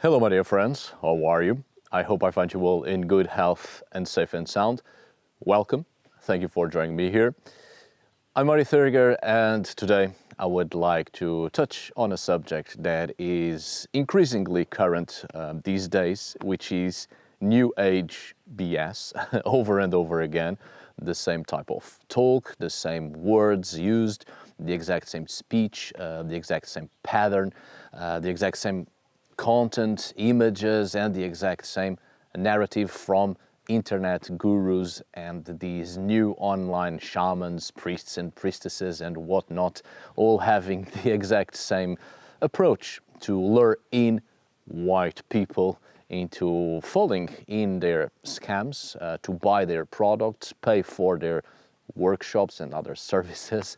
Hello my dear friends, how are you? I hope I find you all in good health and safe and sound. Welcome, thank you for joining me here. I'm Mari Thurger, and today I would like to touch on a subject that is increasingly current these days, which is New Age BS, over and over again. The same type of talk, the same words used, the exact same speech, the exact same pattern, the exact same content, images, and the exact same narrative from internet gurus and these new online shamans, priests and priestesses and whatnot, all having the exact same approach to lure in white people into falling in their scams, to buy their products, pay for their workshops and other services.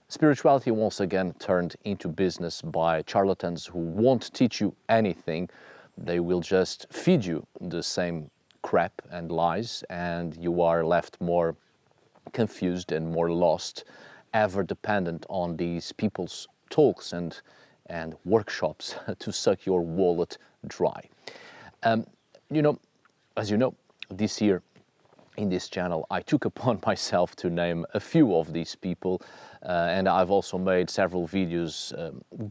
Spirituality once again turned into business by charlatans who won't teach you anything. They will just feed you the same crap and lies, and you are left more confused and more lost, ever dependent on these people's talks and workshops to suck your wallet dry. As you know, this year in this channel, I took upon myself to name a few of these people, and I've also made several videos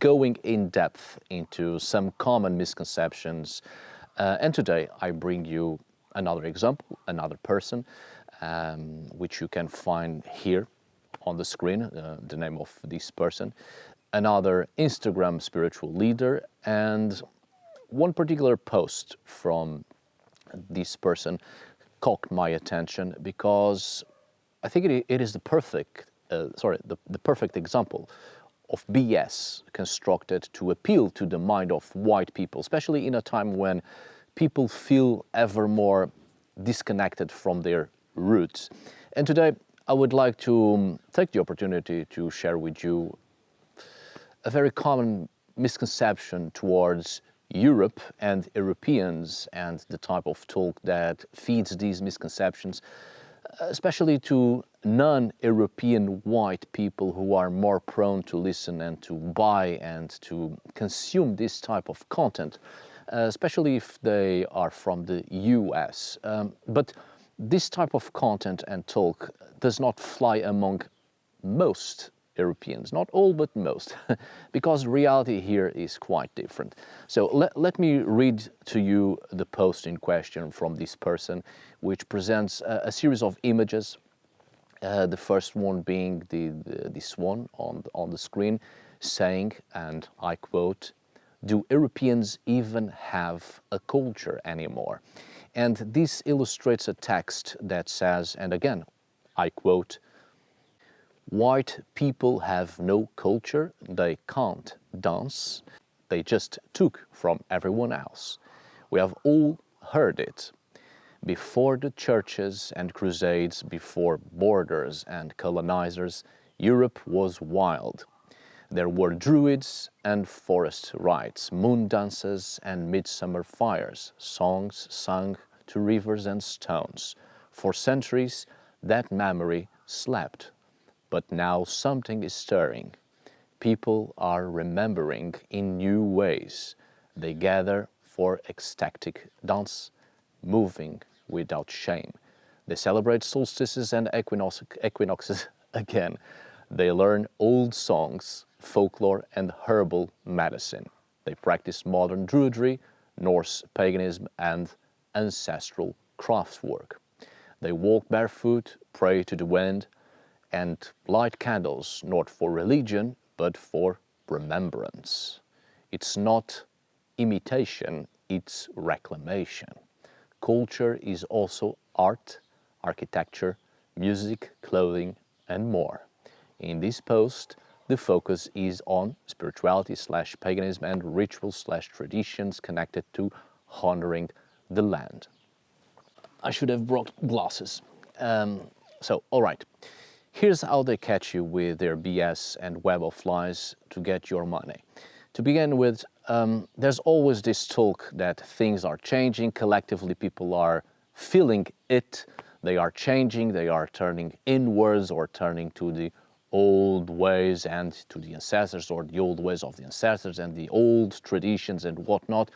going in depth into some common misconceptions. And today I bring you another example, another person, which you can find here on the screen, the name of this person, another Instagram spiritual leader, and one particular post from this person caught my attention because I think it is the perfect example of BS constructed to appeal to the mind of white people, especially in a time when people feel ever more disconnected from their roots. And today I would like to take the opportunity to share with you a very common misconception towards Europe and Europeans and the type of talk that feeds these misconceptions, especially to non-European white people who are more prone to listen and to buy and to consume this type of content, especially if they are from the US. But this type of content and talk does not fly among most Europeans, not all but most, because reality here is quite different. So let me read to you the post in question from this person, which presents a series of images. The first one being this one on the screen, saying, and I quote, "Do Europeans even have a culture anymore?" And this illustrates a text that says, and again, I quote, "White people have no culture, they can't dance, they just took from everyone else. We have all heard it. Before the churches and crusades, before borders and colonizers, Europe was wild. There were Druids and forest rites, moon dances and midsummer fires, songs sung to rivers and stones. For centuries, that memory slept. But now something is stirring. People are remembering in new ways. They gather for ecstatic dance, moving without shame. They celebrate solstices and equinoxes again. They learn old songs, folklore, and herbal medicine. They practice modern Druidry, Norse paganism, and ancestral craftswork. They walk barefoot, pray to the wind, and light candles, not for religion, but for remembrance. It's not imitation, it's reclamation. Culture is also art, architecture, music, clothing, and more." In this post, the focus is on spirituality/paganism and rituals/traditions connected to honoring the land. I should have brought glasses. All right. Here's how they catch you with their BS and web of lies to get your money. To begin with, there's always this talk that things are changing, collectively people are feeling it, they are changing, they are turning inwards or turning to the old ways and to the ancestors, or the old ways of the ancestors and the old traditions and whatnot.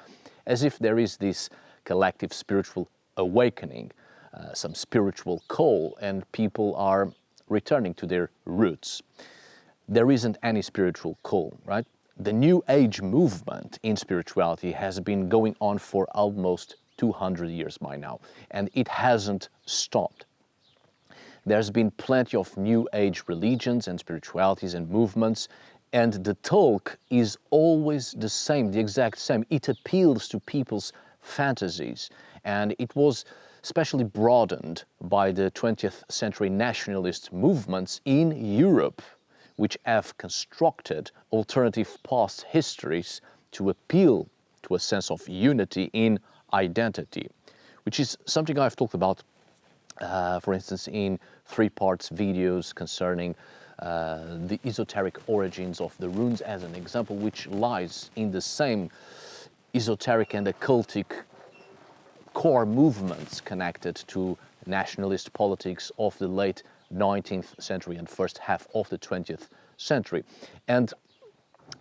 as if there is this collective spiritual awakening, some spiritual call, and people are returning to their roots. There isn't any spiritual call, right? The New Age movement in spirituality has been going on for almost 200 years by now, and it hasn't stopped. There's been plenty of New Age religions and spiritualities and movements, and the talk is always the same, the exact same. It appeals to people's fantasies, and it was especially broadened by the 20th century nationalist movements in Europe, which have constructed alternative past histories to appeal to a sense of unity in identity, which is something I've talked about, for instance, in 3 parts videos concerning the esoteric origins of the runes as an example, which lies in the same esoteric and occultic core movements connected to nationalist politics of the late 19th century and first half of the 20th century. And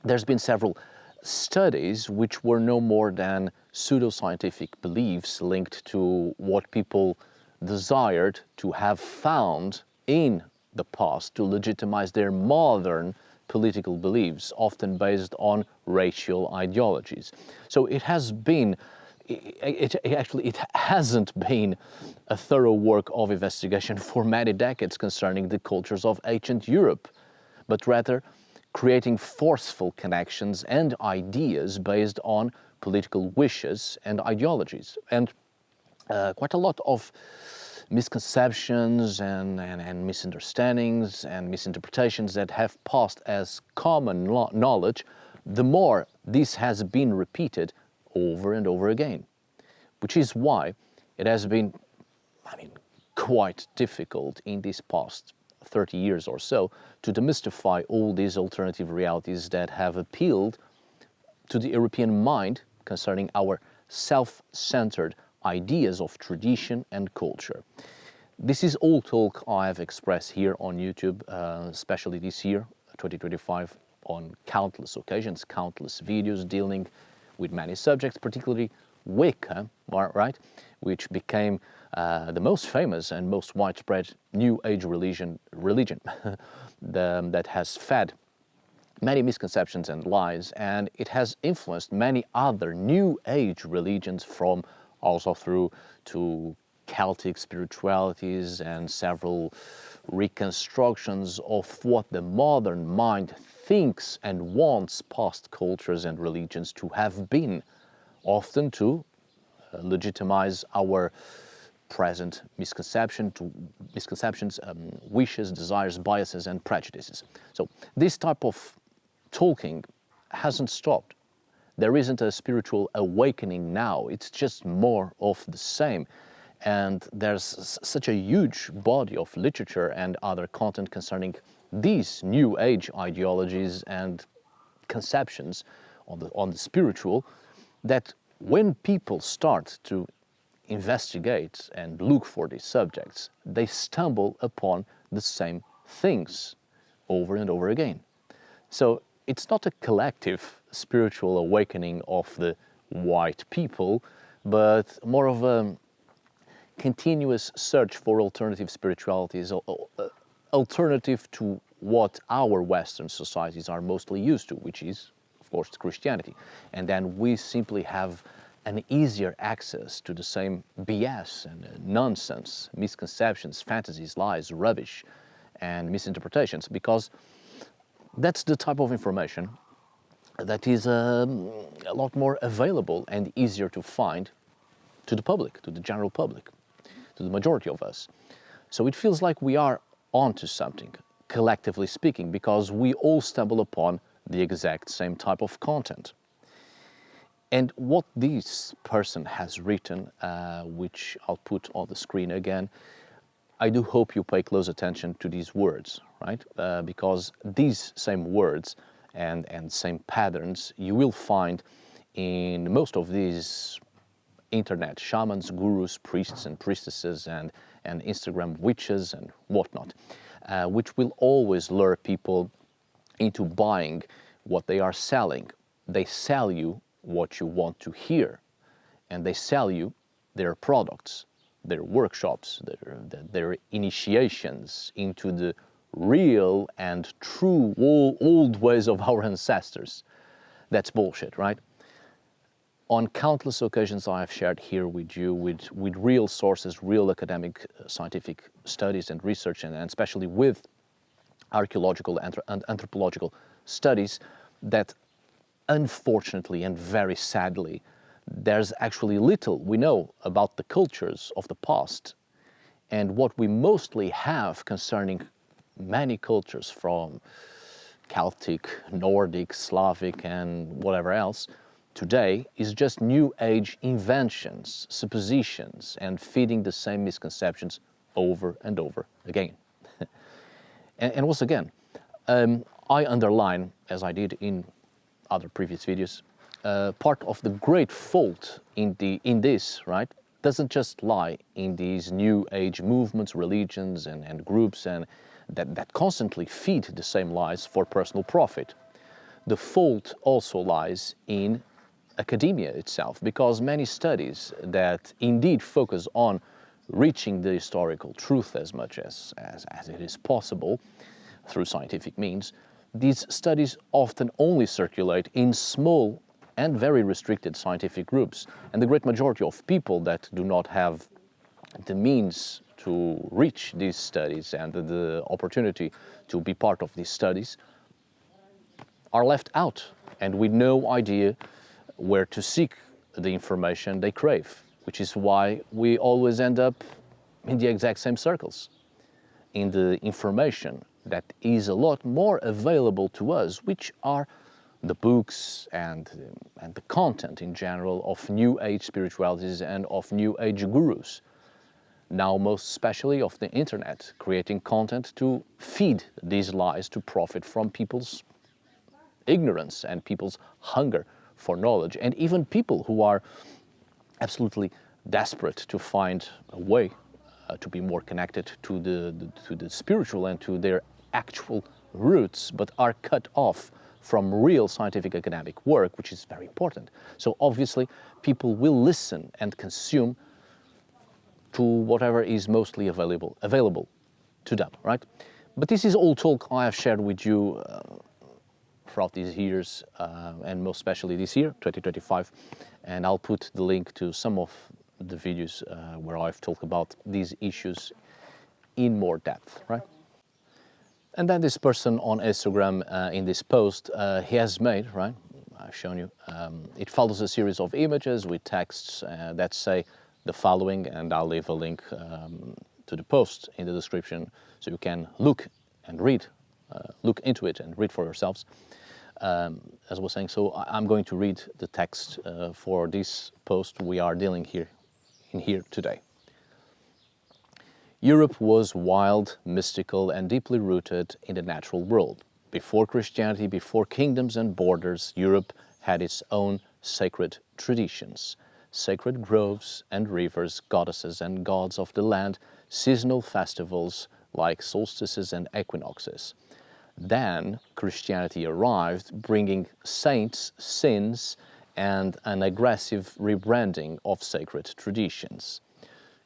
there's been several studies which were no more than pseudoscientific beliefs linked to what people desired to have found in the past to legitimize their modern political beliefs, often based on racial ideologies. So it has been it hasn't been a thorough work of investigation for many decades concerning the cultures of ancient Europe, but rather creating forceful connections and ideas based on political wishes and ideologies. And quite a lot of misconceptions and misunderstandings and misinterpretations that have passed as common knowledge, the more this has been repeated over and over again, which is why it has been, quite difficult in these past 30 years or so to demystify all these alternative realities that have appealed to the European mind concerning our self-centered ideas of tradition and culture. This is all talk I have expressed here on YouTube, especially this year, 2025, on countless occasions, countless videos dealing with many subjects, particularly Wicca, right, which became the most famous and most widespread New Age religion that has fed many misconceptions and lies, and it has influenced many other New Age religions, from also through to Celtic spiritualities and several reconstructions of what the modern mind thinks and wants past cultures and religions to have been, often to legitimize our present misconceptions, wishes, desires, biases, and prejudices. So this type of talking hasn't stopped. There isn't a spiritual awakening now. It's just more of the same. And there's such a huge body of literature and other content concerning these New Age ideologies and conceptions on the spiritual, that when people start to investigate and look for these subjects, they stumble upon the same things over and over again. So it's not a collective spiritual awakening of the white people, but more of a continuous search for alternative spiritualities, alternative to what our Western societies are mostly used to, which is, of course, Christianity. And then we simply have an easier access to the same BS and nonsense, misconceptions, fantasies, lies, rubbish, and misinterpretations, because that's the type of information that is a lot more available and easier to find to the public, to the general public, to the majority of us. So it feels like we are onto something, collectively speaking, because we all stumble upon the exact same type of content. And what this person has written, which I'll put on the screen again, I do hope you pay close attention to these words, right? Because these same words and same patterns you will find in most of these internet shamans, gurus, priests and priestesses, and Instagram witches and whatnot, which will always lure people into buying what they are selling. They sell you what you want to hear. and they sell you their products, their workshops, their initiations into the real and true old ways of our ancestors. That's bullshit, right? On countless occasions I have shared here with you with real sources, real academic scientific studies and research, and especially with archaeological and anthropological studies, that unfortunately and very sadly, there's actually little we know about the cultures of the past. And what we mostly have concerning many cultures, from Celtic, Nordic, Slavic, and whatever else, today is just New Age inventions, suppositions, and feeding the same misconceptions over and over again. and once again, I underline, as I did in other previous videos, part of the great fault in this, right, doesn't just lie in these New Age movements, religions, and groups, and that constantly feed the same lies for personal profit. The fault also lies in academia itself, because many studies that indeed focus on reaching the historical truth as much as it is possible through scientific means, these studies often only circulate in small and very restricted scientific groups. And the great majority of people that do not have the means to reach these studies and the opportunity to be part of these studies are left out, and with no idea where to seek the information they crave, which is why we always end up in the exact same circles, in the information that is a lot more available to us, which are the books and the content in general of New Age spiritualities and of New Age gurus. Now most especially of the internet, creating content to feed these lies, to profit from people's ignorance and people's hunger for knowledge, and even people who are absolutely desperate to find a way to be more connected to the spiritual and to their actual roots, but are cut off from real scientific academic work, which is very important. So obviously people will listen and consume to whatever is mostly available to them, right? But this is all talk I have shared with you throughout these years, and most especially this year, 2025, and I'll put the link to some of the videos where I've talked about these issues in more depth, right? And then this person on Instagram in this post, he has made, right, I've shown you, it follows a series of images with texts that say the following, and I'll leave a link to the post in the description so you can look and read, look into it and read for yourselves. As I was saying, so I'm going to read the text for this post we are dealing here today. Europe was wild, mystical, and deeply rooted in the natural world. Before Christianity, before kingdoms and borders, Europe had its own sacred traditions. Sacred groves and rivers, goddesses and gods of the land, seasonal festivals like solstices and equinoxes. Then Christianity arrived, bringing saints, sins, and an aggressive rebranding of sacred traditions.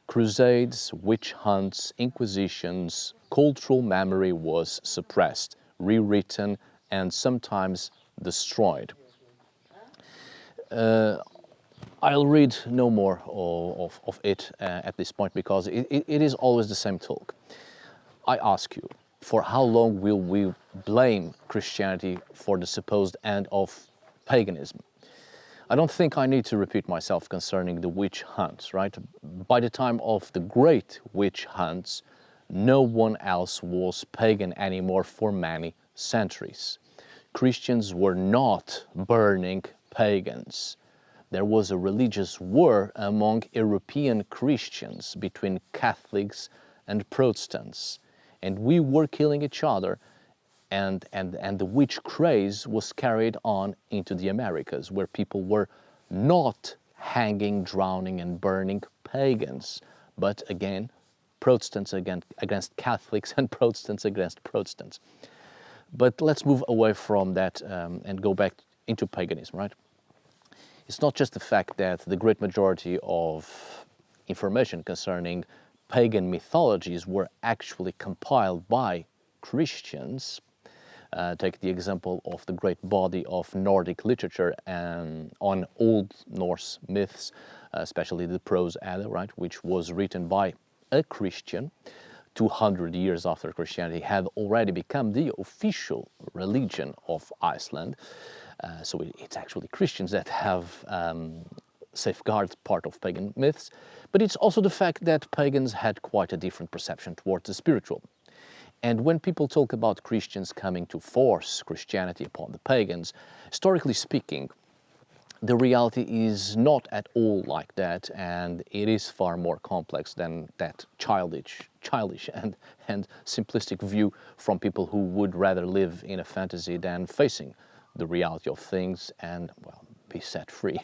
Crusades, witch hunts, inquisitions, cultural memory was suppressed, rewritten, and sometimes destroyed. I'll read no more of it at this point, because it is always the same talk. I ask you, for how long will we blame Christianity for the supposed end of paganism? I don't think I need to repeat myself concerning the witch hunts, right? By the time of the great witch hunts, no one else was pagan anymore for many centuries. Christians were not burning pagans. There was a religious war among European Christians between Catholics and Protestants, and we were killing each other, and the witch craze was carried on into the Americas, where people were not hanging, drowning, and burning pagans, but again, Protestants against Catholics and Protestants against Protestants. But let's move away from that and go back into paganism, right? it's not just the fact that the great majority of information concerning pagan mythologies were actually compiled by Christians. Take the example of the great body of Nordic literature and on Old Norse myths, especially the Prose Edda, right, which was written by a Christian 200 years after Christianity had already become the official religion of Iceland. So it's actually Christians that have safeguarded part of pagan myths, but it's also the fact that pagans had quite a different perception towards the spiritual. And when people talk about Christians coming to force Christianity upon the pagans, historically speaking, the reality is not at all like that, and it is far more complex than that childish and simplistic view from people who would rather live in a fantasy than facing the reality of things and, well, be set free.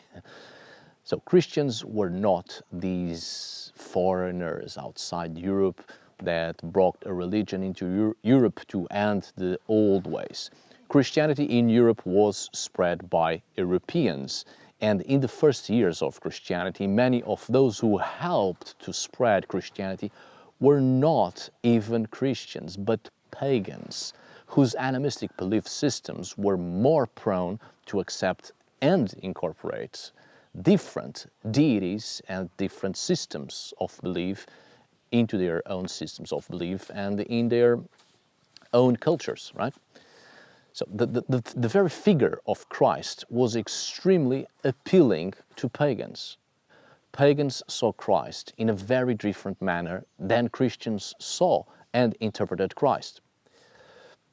So Christians were not these foreigners outside Europe that brought a religion into Europe to end the old ways. Christianity in Europe was spread by Europeans, and in the first years of Christianity, many of those who helped to spread Christianity were not even Christians, but pagans, whose animistic belief systems were more prone to accept and incorporate different deities and different systems of belief into their own systems of belief and in their own cultures, right? So the very figure of Christ was extremely appealing to pagans. Pagans saw Christ in a very different manner than Christians saw and interpreted Christ.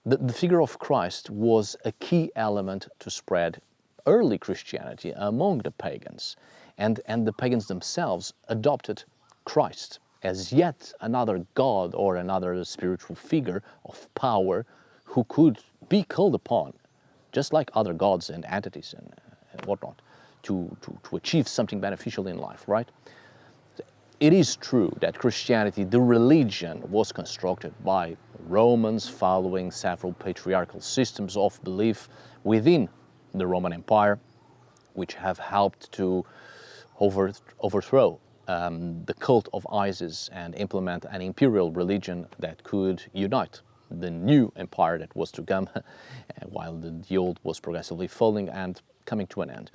The figure of Christ was a key element to spread early Christianity among the pagans, and the pagans themselves adopted Christ as yet another god or another spiritual figure of power who could be called upon, just like other gods and entities and whatnot, to achieve something beneficial in life, right? It is true that Christianity, the religion, was constructed by Romans following several patriarchal systems of belief within the Roman Empire, which have helped to overthrow the cult of Isis and implement an imperial religion that could unite the new empire that was to come, while the old was progressively falling and coming to an end.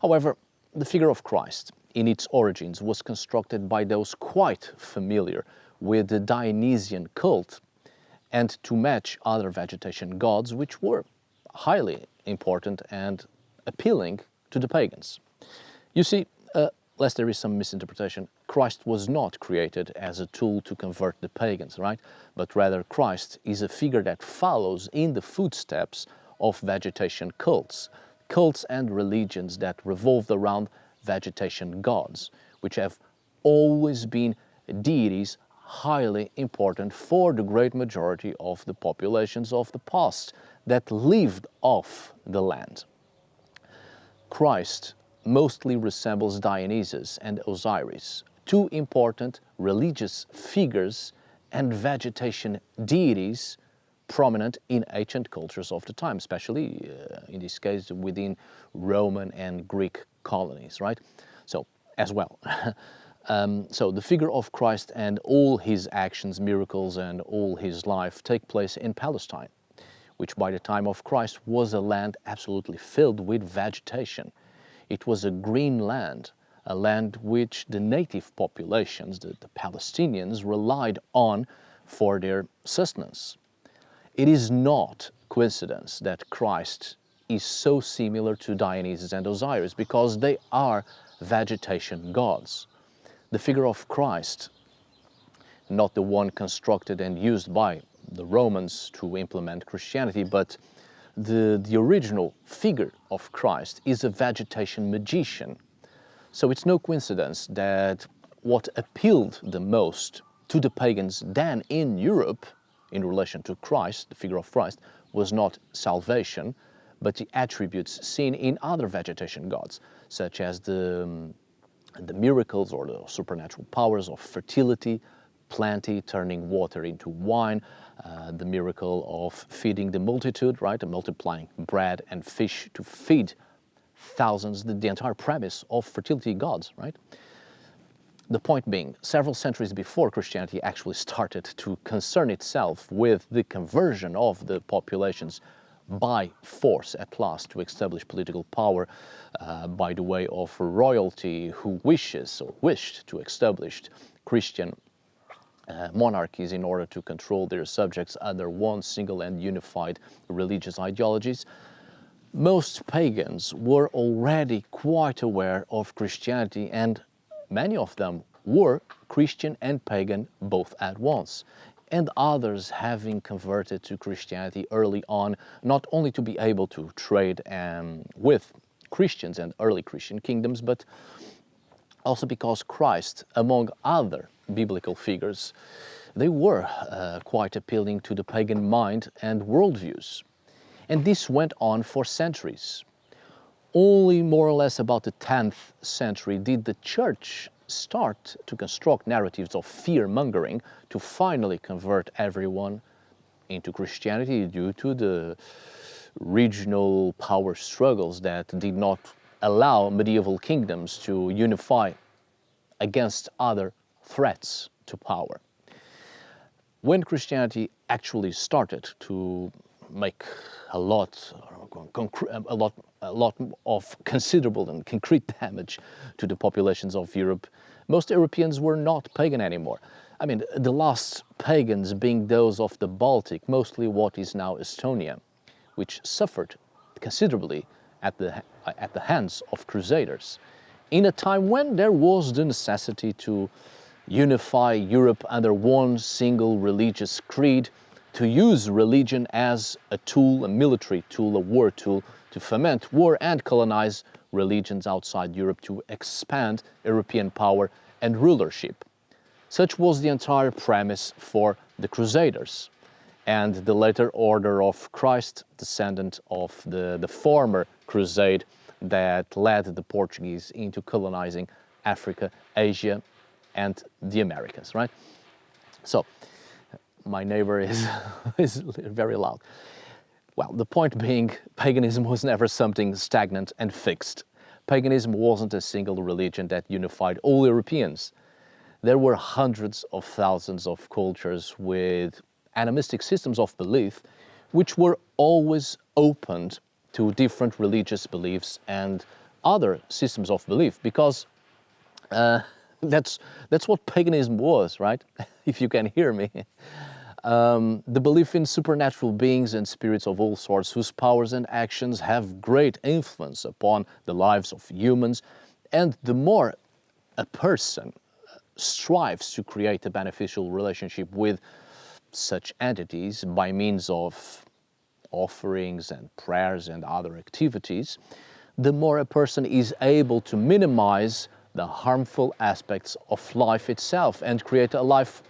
However, the figure of Christ, in its origins, was constructed by those quite familiar with the Dionysian cult and to match other vegetation gods, which were highly important and appealing to the pagans. You see, lest there is some misinterpretation, Christ was not created as a tool to convert the pagans, right? But rather Christ is a figure that follows in the footsteps of vegetation cults and religions that revolved around vegetation gods, which have always been deities highly important for the great majority of the populations of the past that lived off the land. Christ mostly resembles Dionysus and Osiris, two important religious figures and vegetation deities prominent in ancient cultures of the time, especially in this case within Roman and Greek colonies, right? So, as well. So the figure of Christ and all his actions, miracles, and all his life take place in Palestine, which by the time of Christ was a land absolutely filled with vegetation. It was a green land, a land which the native populations, the Palestinians, relied on for their sustenance. It is not coincidence that Christ is so similar to Dionysus and Osiris because they are vegetation gods. The figure of Christ, not the one constructed and used by the Romans to implement Christianity, but the original figure of Christ is a vegetation magician. So it's no coincidence that what appealed the most to the pagans then in Europe in relation to Christ, the figure of Christ, was not salvation, but the attributes seen in other vegetation gods, such as the miracles or the supernatural powers of fertility, plenty, turning water into wine, the miracle of feeding the multitude, right, and multiplying bread and fish to feed thousands, the entire premise of fertility gods, right? The point being, several centuries before Christianity actually started to concern itself with the conversion of the populations by force at last to establish political power by the way of royalty who wished to establish Christian monarchies in order to control their subjects under one single and unified religious ideologies. Most pagans were already quite aware of Christianity, and many of them were Christian and pagan both at once, and others having converted to Christianity early on, not only to be able to trade with Christians and early Christian kingdoms, but also because Christ, among other biblical figures, they were quite appealing to the pagan mind and worldviews. And this went on for centuries. Only more or less about the 10th century did the church start to construct narratives of fear-mongering to finally convert everyone into Christianity due to the regional power struggles that did not allow medieval kingdoms to unify against other threats to power. When Christianity actually started to make a lot of considerable and concrete damage to the populations of Europe, most Europeans were not pagan anymore. I mean, the last pagans being those of the Baltic, mostly what is now Estonia, which suffered considerably at the hands of crusaders, in a time when there was the necessity to unify Europe under one single religious creed, to use religion as a tool, a military tool, a war tool, to foment war and colonize religions outside Europe to expand European power and rulership. Such was the entire premise for the Crusaders and the later Order of Christ, descendant of the former crusade that led the Portuguese into colonizing Africa, Asia, and the Americas, right? So, my neighbor is very loud. Well, the point being, paganism was never something stagnant and fixed. Paganism wasn't a single religion that unified all Europeans. There were hundreds of thousands of cultures with animistic systems of belief, which were always opened to different religious beliefs and other systems of belief, because that's what paganism was, right? If you can hear me. The belief in supernatural beings and spirits of all sorts whose powers and actions have great influence upon the lives of humans, and the more a person strives to create a beneficial relationship with such entities by means of offerings and prayers and other activities, the more a person is able to minimize the harmful aspects of life itself and create a life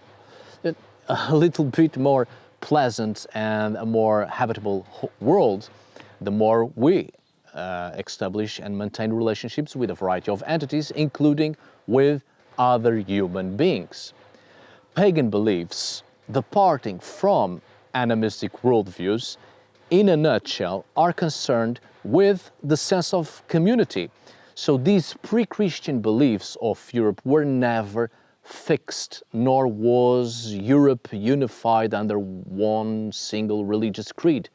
a little bit more pleasant and a more habitable world, the more we establish and maintain relationships with a variety of entities, including with other human beings. Pagan beliefs, departing from animistic worldviews, in a nutshell, are concerned with the sense of community. So these pre-Christian beliefs of Europe were never fixed, nor was Europe unified under one single religious creed.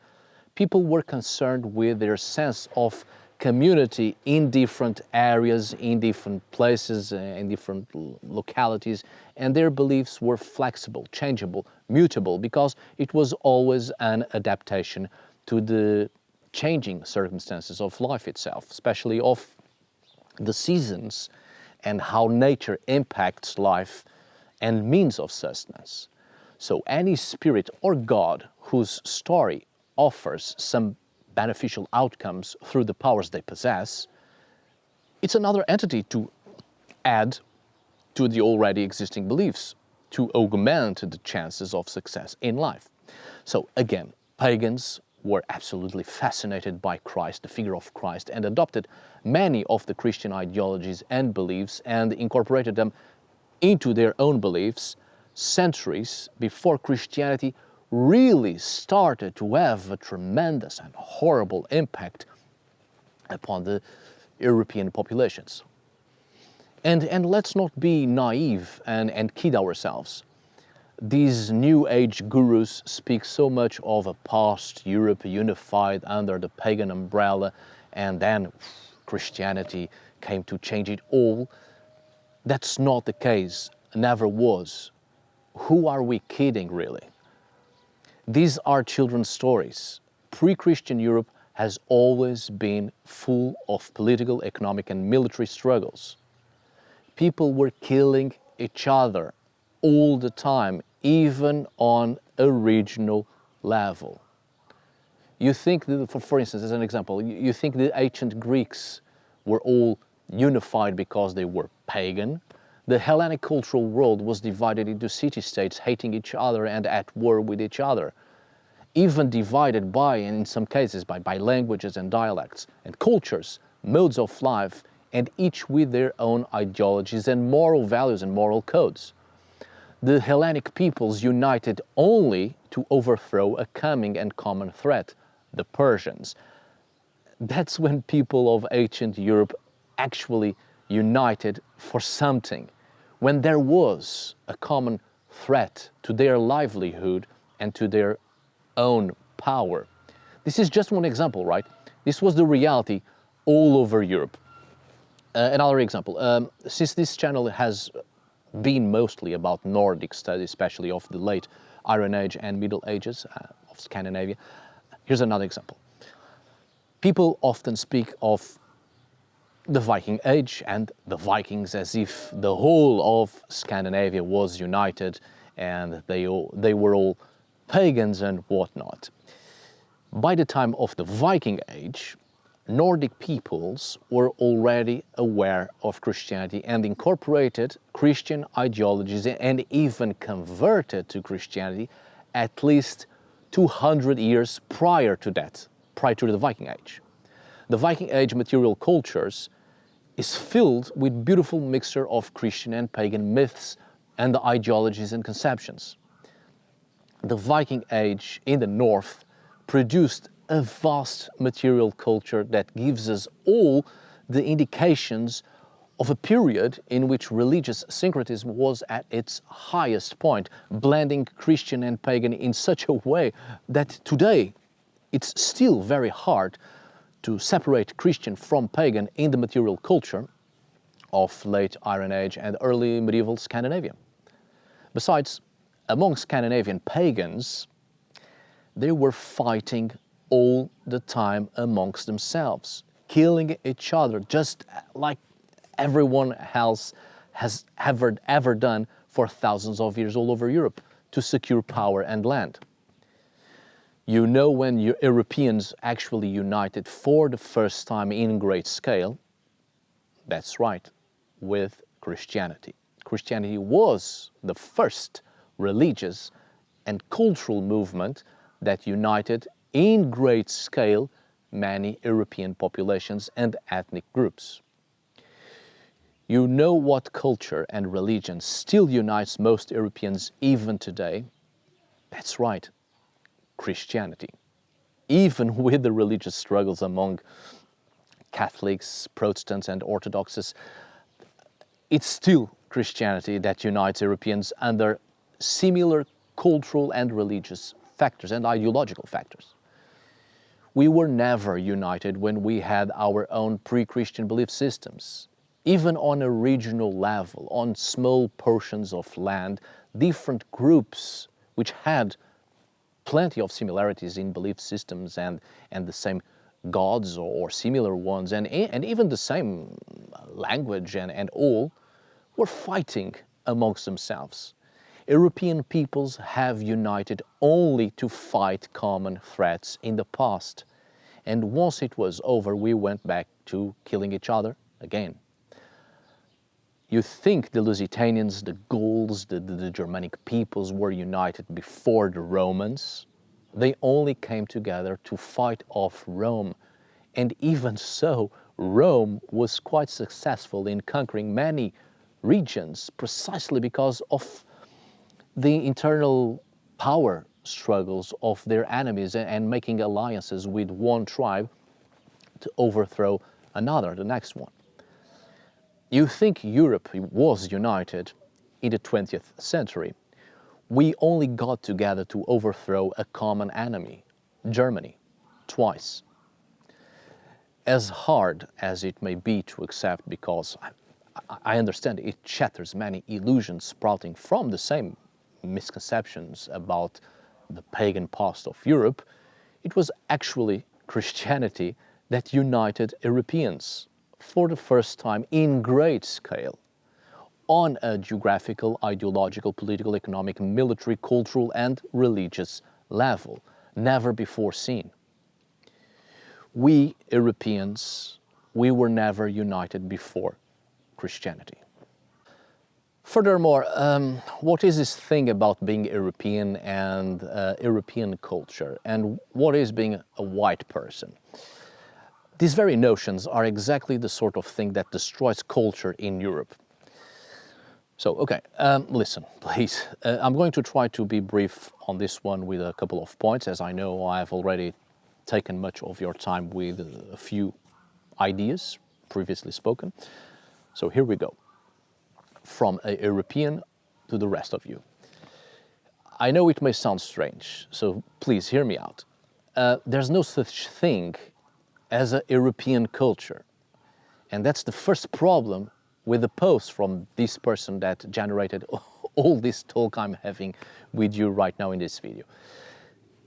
People were concerned with their sense of community in different areas, in different places, in different localities, and their beliefs were flexible, changeable, mutable, because it was always an adaptation to the changing circumstances of life itself, especially of the seasons and how nature impacts life and means of sustenance. So any spirit or god whose story offers some beneficial outcomes through the powers they possess, it's another entity to add to the already existing beliefs, to augment the chances of success in life. So again, pagans were absolutely fascinated by Christ, the figure of Christ, and adopted many of the Christian ideologies and beliefs and incorporated them into their own beliefs centuries before Christianity really started to have a tremendous and horrible impact upon the European populations. And let's not be naive and kid ourselves. These New Age gurus speak so much of a past Europe unified under the pagan umbrella, and then Christianity came to change it all. That's not the case, never was. Who are we kidding, really? These are children's stories. Pre-Christian Europe has always been full of political, economic, and military struggles. People were killing each other all the time, even on a regional level. You think, for instance, as an example, you think the ancient Greeks were all unified because they were pagan? The Hellenic cultural world was divided into city-states hating each other and at war with each other, even divided by, and in some cases, by languages and dialects and cultures, modes of life, and each with their own ideologies and moral values and moral codes. The Hellenic peoples united only to overthrow a coming and common threat, the Persians. That's when people of ancient Europe actually united for something, when there was a common threat to their livelihood and to their own power. This is just one example, right? This was the reality all over Europe. Another example, since this channel has been mostly about Nordic studies, especially of the late Iron Age and Middle Ages of Scandinavia, here's another example. People often speak of the Viking Age and the Vikings as if the whole of Scandinavia was united and they were all pagans and whatnot. By the time of the Viking Age, Nordic peoples were already aware of Christianity and incorporated Christian ideologies and even converted to Christianity at least 200 years prior to that, prior to the Viking Age. The Viking Age material cultures is filled with beautiful mixture of Christian and pagan myths and ideologies and conceptions. The Viking Age in the north produced a vast material culture that gives us all the indications of a period in which religious syncretism was at its highest point, blending Christian and pagan in such a way that today it's still very hard to separate Christian from pagan in the material culture of late Iron Age and early medieval Scandinavia. Besides, among Scandinavian pagans, they were fighting all the time amongst themselves, killing each other, just like everyone else has ever done for thousands of years all over Europe to secure power and land. You know when Europeans actually united for the first time in great scale? That's right, with Christianity. Christianity was the first religious and cultural movement that united in great scale many European populations and ethnic groups. You know what culture and religion still unites most Europeans even today? That's right, Christianity. Even with the religious struggles among Catholics, Protestants and Orthodoxes, it's still Christianity that unites Europeans under similar cultural and religious factors and ideological factors. We were never united when we had our own pre-Christian belief systems. Even on a regional level, on small portions of land, different groups which had plenty of similarities in belief systems and the same gods or similar ones and even the same language and all, were fighting amongst themselves. European peoples have united only to fight common threats in the past. And once it was over, we went back to killing each other again. You think the Lusitanians, the Gauls, the Germanic peoples were united before the Romans? They only came together to fight off Rome. And even so, Rome was quite successful in conquering many regions precisely because of the internal power struggles of their enemies and making alliances with one tribe to overthrow another, the next one. You think Europe was united in the 20th century. We only got together to overthrow a common enemy, Germany, twice. As hard as it may be to accept, because I understand it shatters many illusions sprouting from the same misconceptions about the pagan past of Europe, it was actually Christianity that united Europeans for the first time in great scale, on a geographical, ideological, political, economic, military, cultural and religious level, never before seen. We Europeans, we were never united before Christianity. Furthermore, what is this thing about being European and European culture, and what is being a white person? These very notions are exactly the sort of thing that destroys culture in Europe. So, okay, listen, please. I'm going to try to be brief on this one with a couple of points, as I know I've already taken much of your time with a few ideas previously spoken. So here we go. From a European to the rest of you. I know it may sound strange, so please hear me out. There's no such thing as a European culture. And that's the first problem with the post from this person that generated all this talk I'm having with you right now in this video.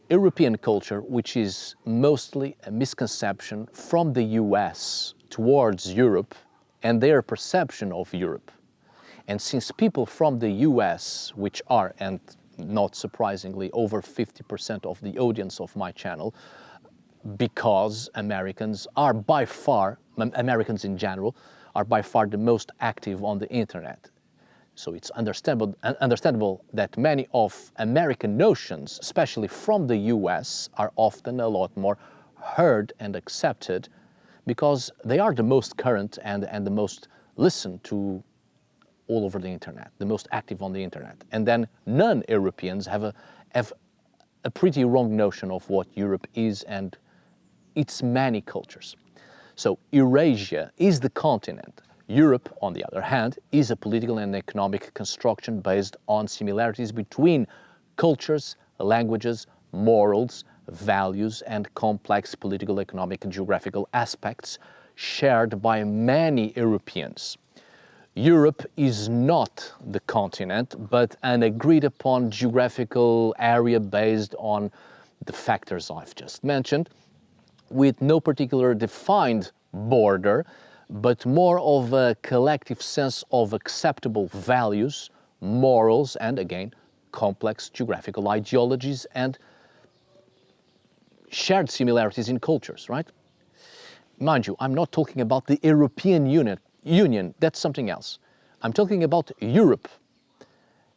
European culture, which is mostly a misconception from the US towards Europe and their perception of Europe. And since people from the US, which are, and not surprisingly, over 50% of the audience of my channel, because Americans are by far, Americans in general, are by far the most active on the internet. So it's understandable that many of American notions, especially from the US, are often a lot more heard and accepted because they are the most current and the most listened to all over the internet, the most active on the internet. And then non-Europeans have a pretty wrong notion of what Europe is and its many cultures. So Eurasia is the continent. Europe, on the other hand, is a political and economic construction based on similarities between cultures, languages, morals, values, and complex political, economic, and geographical aspects shared by many Europeans. Europe is not the continent, but an agreed-upon geographical area based on the factors I've just mentioned, with no particular defined border, but more of a collective sense of acceptable values, morals, and again, complex geographical ideologies and shared similarities in cultures, right? Mind you, I'm not talking about the European Union, that's something else. I'm talking about Europe.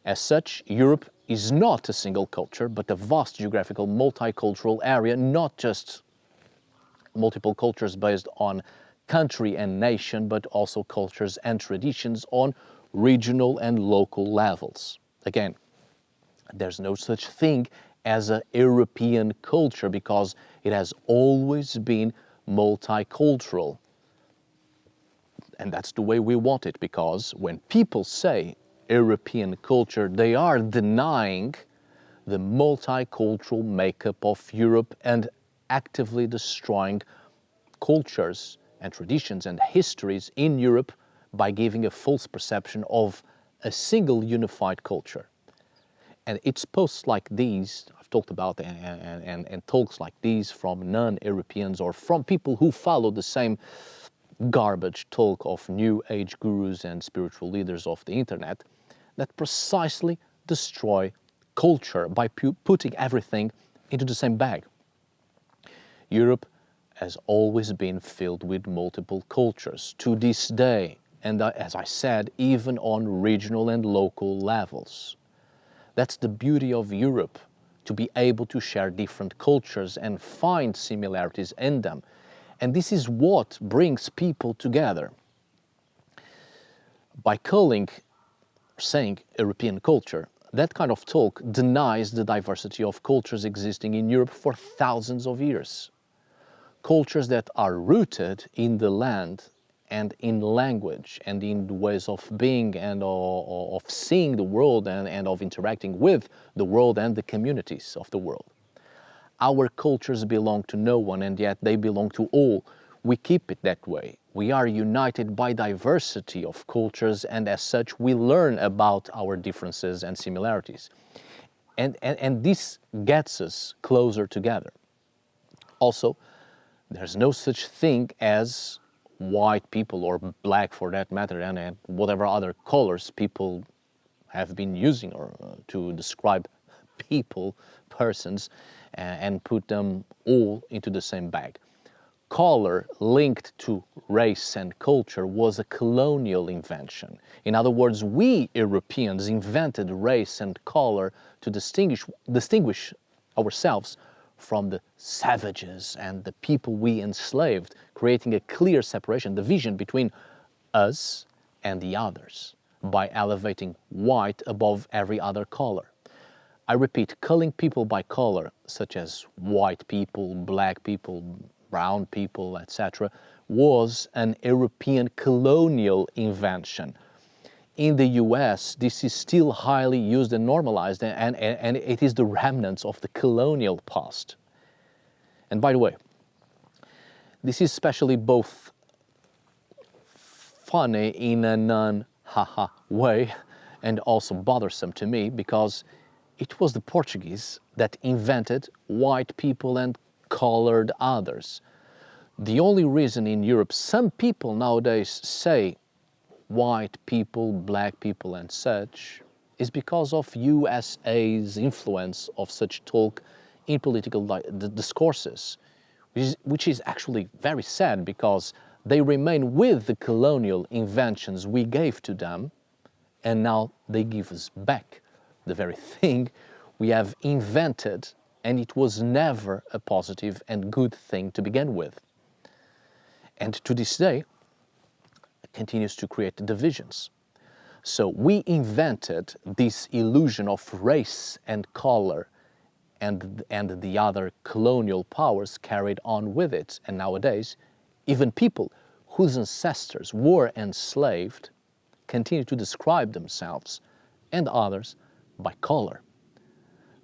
As such, Europe is not a single culture, but a vast geographical multicultural area, not just multiple cultures based on country and nation, but also cultures and traditions on regional and local levels. Again, there's no such thing as a European culture because it has always been multicultural. And that's the way we want it, because when people say European culture, they are denying the multicultural makeup of Europe and actively destroying cultures and traditions and histories in Europe by giving a false perception of a single unified culture. And it's posts like these I've talked about and talks like these from non-Europeans or from people who follow the same garbage talk of new age gurus and spiritual leaders of the internet that precisely destroy culture by putting everything into the same bag. Europe has always been filled with multiple cultures to this day, and as I said, even on regional and local levels. That's the beauty of Europe, to be able to share different cultures and find similarities in them. And this is what brings people together. By saying European culture, that kind of talk denies the diversity of cultures existing in Europe for thousands of years. cultures that are rooted in the land and in language and in the ways of being and of seeing the world and of interacting with the world and the communities of the world. Our cultures belong to no one, and yet they belong to all. We keep it that way. We are united by diversity of cultures, and as such we learn about our differences and similarities. And this gets us closer together. Also, there's no such thing as white people, or black for that matter, and whatever other colors people have been using to describe people, persons, and put them all into the same bag. Color linked to race and culture was a colonial invention. In other words, we Europeans invented race and color to distinguish ourselves from the savages and the people we enslaved, creating a clear separation, division between us and the others, by elevating white above every other color. I repeat, calling people by color, such as white people, black people, brown people, etc., was an European colonial invention. In the US, this is still highly used and normalized, and it is the remnants of the colonial past. And by the way, this is especially both funny in a non-haha way and also bothersome to me, because it was the Portuguese that invented white people and colored others. The only reason in Europe some people nowadays say white people, black people and such is because of USA's influence of such talk in political discourses, which is actually very sad, because they remain with the colonial inventions we gave to them, and now they give us back the very thing we have invented, and it was never a positive and good thing to begin with. And to this day, it continues to create divisions. So we invented this illusion of race and color, and the other colonial powers carried on with it. And nowadays, even people whose ancestors were enslaved continue to describe themselves and others by color.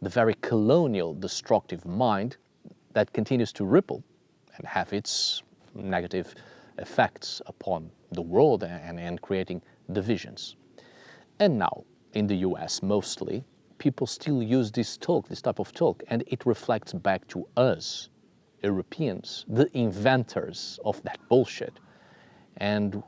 The very colonial destructive mind that continues to ripple and have its negative effects upon the world and creating divisions. And now, in the US mostly, people still use this type of talk, and it reflects back to us, Europeans, the inventors of that bullshit. And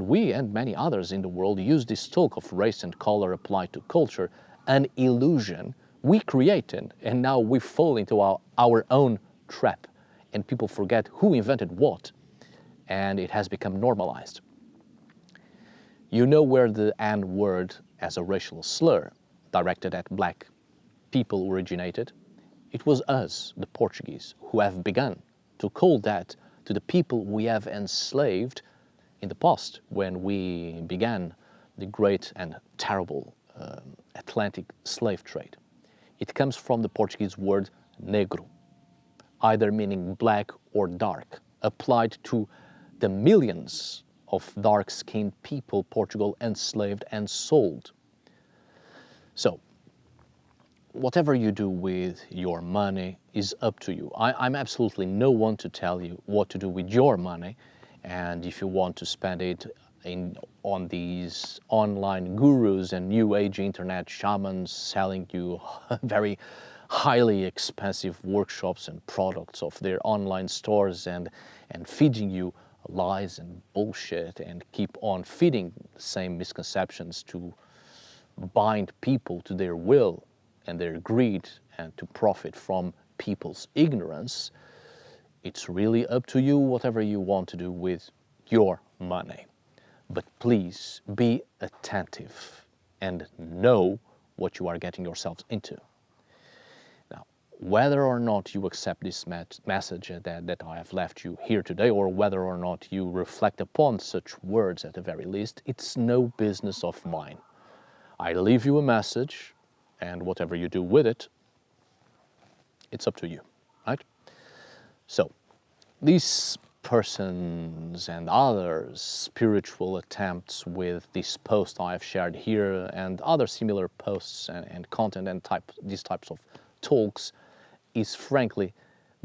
we and many others in the world use this talk of race and color applied to culture, an illusion we created, and now we fall into our own trap, and people forget who invented what, and it has become normalized. You know where the N-word as a racial slur directed at black people originated? It was us, the Portuguese, who have begun to call that to the people we have enslaved in the past, when we began the great and terrible Atlantic slave trade. It comes from the Portuguese word negro, either meaning black or dark, applied to the millions of dark-skinned people Portugal enslaved and sold. So, whatever you do with your money is up to you. I'm absolutely no one to tell you what to do with your money, and if you want to spend it on these online gurus and new age internet shamans selling you very highly expensive workshops and products of their online stores and feeding you lies and bullshit, and keep on feeding the same misconceptions to bind people to their will and their greed and to profit from people's ignorance, it's really up to you whatever you want to do with your money. But please be attentive and know what you are getting yourselves into. Now, whether or not you accept this message that I have left you here today, or whether or not you reflect upon such words at the very least, it's no business of mine. I leave you a message, and whatever you do with it, it's up to you, right? So, These persons and others' spiritual attempts with this post I have shared here and other similar posts and content and these types of talks is frankly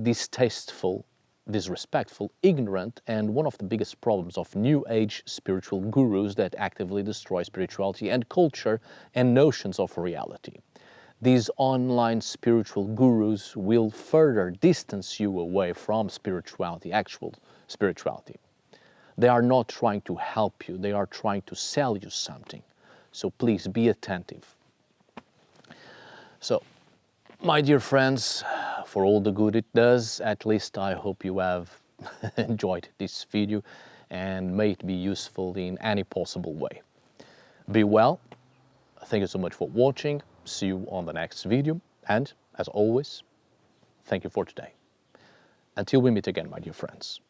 distasteful, disrespectful, ignorant, and one of the biggest problems of New Age spiritual gurus that actively destroy spirituality and culture and notions of reality. These online spiritual gurus will further distance you away from spirituality, actual spirituality. They are not trying to help you, they are trying to sell you something. So please be attentive. So, my dear friends, for all the good it does, at least I hope you have enjoyed this video and may it be useful in any possible way. Be well. Thank you so much for watching. See you on the next video. And, as always, thank you for today. Until we meet again, my dear friends.